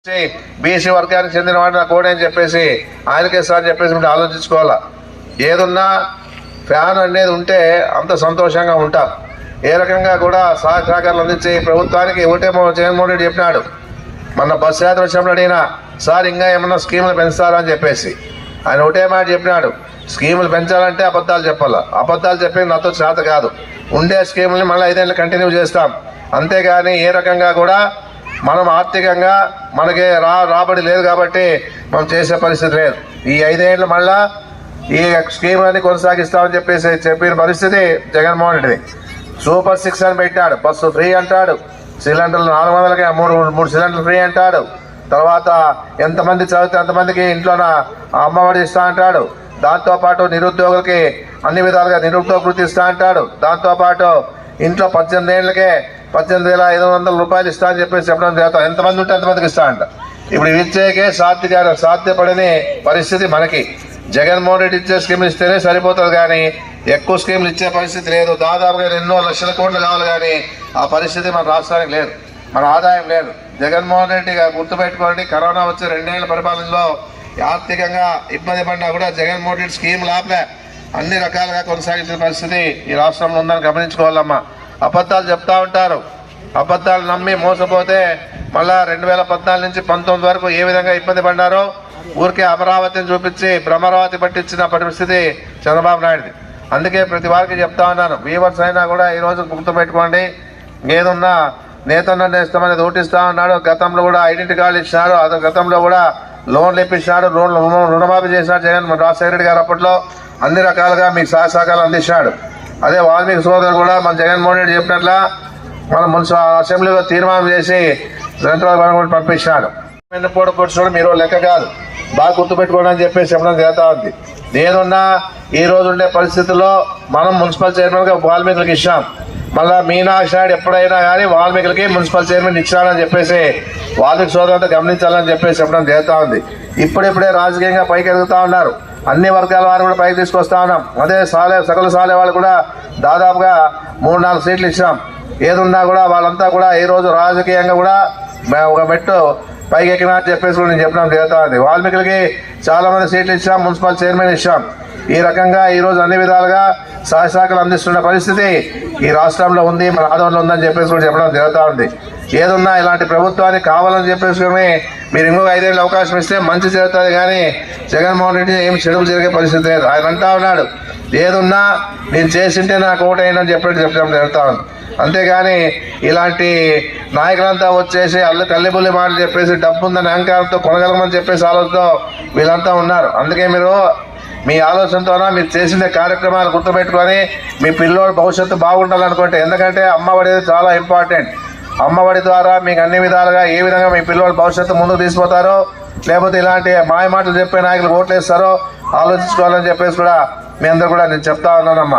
BC వర్గానికి చెందిన వాడు నా కోడే అని చెప్పేసి ఆయనకే సార్ అని చెప్పేసి మీరు ఆలోచించుకోవాలా. ఏదున్నా ఫ్యాన్ అనేది ఉంటే అంత సంతోషంగా ఉంటాం. ఏ రకంగా కూడా సహకారాలు అందించే ప్రభుత్వానికి ఒకటేమో జగన్మోహన్ రెడ్డి చెప్పినాడు. మన బస్సు యాత్ర వచ్చినప్పుడు అడిగినా సార్ ఇంకా ఏమన్నా స్కీములు పెంచుతారా అని చెప్పేసి ఆయన ఒకటే మాట చెప్పినాడు. స్కీములు పెంచాలంటే అబద్ధాలు చెప్పాలి. అబద్ధాలు చెప్పేది నాతో చేత కాదు. ఉండే స్కీముల్ని మళ్ళీ 5 ఏళ్ళు కంటిన్యూ చేస్తాం. అంతేగాని ఏ రకంగా కూడా మనం ఆర్థికంగా మనకి రాబడి లేదు కాబట్టి మనం చేసే పరిస్థితి లేదు. ఈ 5 ఏళ్ళు మళ్ళా ఈ స్కీములన్నీ కొనసాగిస్తామని చెప్పేసి చెప్పిన పరిస్థితి జగన్మోహన్ రెడ్డిది. సూపర్ 6 అని పెట్టాడు. బస్సు ఫ్రీ అంటాడు. సిలిండర్లు 400కి 3 సిలిండర్లు ఫ్రీ అంటాడు. తర్వాత ఎంతమంది చదివితే అంతమందికి ఇంట్లోన అమ్మఒడి ఇస్తా అంటాడు. దాంతోపాటు నిరుద్యోగులకి అన్ని విధాలుగా నిరుద్యోగ వృత్తి ఇస్తా అంటాడు. దాంతోపాటు ఇంట్లో 18 ఏళ్ళకే 18,500 రూపాయలు ఇస్తా అని చెప్పేసి చెప్పడం చేస్తాం. ఎంతమంది ఉంటే అంతమందికి ఇస్తా అంట. ఇప్పుడు ఇచ్చేకే సాధ్యపడని పరిస్థితి మనకి. జగన్మోహన్ రెడ్డి ఇచ్చే స్కీములు ఇస్తేనే సరిపోతుంది కానీ ఎక్కువ స్కీములు ఇచ్చే పరిస్థితి లేదు. దాదాపుగా ఎన్నో లక్షల కోట్లు కావాలి కానీ ఆ పరిస్థితి మన రాష్ట్రానికి లేదు. మన ఆదాయం లేదు. జగన్మోహన్ రెడ్డి గుర్తుపెట్టుకోండి, కరోనా వచ్చే 2 ఏళ్ల పరిపాలనలో ఆర్థికంగా ఇబ్బంది పడినా కూడా జగన్మోహన్ రెడ్డి స్కీములు ఆపలే. అన్ని రకాలుగా కొనసాగించిన పరిస్థితి ఈ రాష్ట్రంలో ఉందని గమనించుకోవాలమ్మా. అబద్ధాలు చెప్తా ఉంటారు. అబద్ధాలు నమ్మి మోసపోతే మళ్ళా 2014 నుంచి 19 వరకు ఏ విధంగా ఇబ్బంది పడ్డారో ఊరికే అమరావతిని చూపించి భ్రమరావతి పట్టించిన పరిస్థితి చంద్రబాబు నాయుడుది. అందుకే ప్రతి వారికి చెప్తా ఉన్నాను, వీవర్స్ అయినా కూడా ఈరోజు గుర్తుపెట్టుకోండి, ఏదున్నా నేతన్న నేస్తామనేది ఓటిస్తా ఉన్నాడు. గతంలో కూడా ఐడెంటిటీ కార్డు ఇచ్చినాడు. అతను గతంలో కూడా లోన్లు ఇప్పించినాడు. రుణమాఫీ చేసినాడు జగన్ రాజశేఖర రెడ్డి గారు. అప్పట్లో అన్ని రకాలుగా మీకు సహకారాలు అందించాడు. అదే వాల్మీకి సోదరులు కూడా మన జగన్మోహన్ రెడ్డి చెప్పినట్ల మన మున్సిపల్ అసెంబ్లీలో తీర్మానం చేసి సెంట్రల్ గవర్నమెంట్ పంపించినాడు. పొడుచుకోవడం మీరు లెక్క కాదు, బాగా గుర్తుపెట్టుకోవడం అని చెప్పేసి చెప్పడం జరుగుతూ ఉంది. నేనున్నా ఈ రోజు ఉండే పరిస్థితుల్లో మనం మున్సిపల్ చైర్మన్గా వాల్మీకులకు ఇచ్చాం. మళ్ళా మీనాక్షి నాయుడు ఎప్పుడైనా కానీ వాల్మీకులకి మున్సిపల్ చైర్మన్ ఇచ్చాడని చెప్పేసి వాల్మీకి సోదరులతో గమనించాలని చెప్పేసి చెప్పడం జరుగుతూ ఉంది. ఇప్పుడిప్పుడే రాజకీయంగా పైకి ఎదుగుతూ ఉన్నారు. అన్ని వర్గాల వారు కూడా పైకి తీసుకొస్తా ఉన్నాం. అదే సకల సాలే వాళ్ళు కూడా దాదాపుగా 3-4 సీట్లు ఇచ్చాం. ఏదున్నా కూడా వాళ్ళంతా కూడా ఈ రోజు రాజకీయంగా కూడా ఒక మెట్టు పైకి ఎక్కినా అని చెప్పేసి కూడా నేను చెప్పడం జరుగుతూ ఉంది. వాల్మీకులకి చాలా మంది సీట్లు ఇచ్చాం, మున్సిపల్ చైర్మన్ ఇచ్చాం. ఈ రకంగా ఈరోజు అన్ని విధాలుగా సహకారాలు అందిస్తున్న పరిస్థితి ఈ రాష్ట్రంలో ఉంది, మన ఆదరణలో ఉందని చెప్పేసి కూడా చెప్పడం జరుగుతూ ఉంది. ఏదున్నా ఇలాంటి ప్రభుత్వానికి కావాలని చెప్పేసుకుని మీరు ఇంకొక 5 ఏళ్ళు అవకాశం ఇస్తే మంచి జరుగుతుంది కానీ జగన్మోహన్ రెడ్డి ఏం చెడులు జరిగే పరిస్థితి లేదు. ఆయన అంటా ఉన్నాడు, ఏదున్నా నేను చేసింటే నాకు ఓటైందని చెప్పడం జరుగుతూ ఉంది. అంతేగాని ఇలాంటి నాయకులంతా వచ్చేసి కల్లిబుల్లి మాటలు చెప్పేసి డబ్బు ఉందని అహంకారంతో కొనగలమని చెప్పేసి ఆలోచనతో వీళ్ళంతా ఉన్నారు. అందుకే మీరు మీ ఆలోచనతోనా మీరు చేసిన కార్యక్రమాలు గుర్తుపెట్టుకొని మీ పిల్లోడు భవిష్యత్తు బాగుండాలనుకుంటే, ఎందుకంటే అమ్మఒడి చాలా ఇంపార్టెంట్. అమ్మఒడి ద్వారా మీకు అన్ని విధాలుగా ఏ విధంగా మీ పిల్లోడు భవిష్యత్తు ముందుకు తీసుకుపోతారో లేకపోతే ఇలాంటి మాయ మాటలు చెప్పే నాయకులు ఓట్లేస్తారో ఆలోచించుకోవాలని చెప్పేసి కూడా మీ అందరూ కూడా నేను చెప్తా ఉన్నానమ్మా.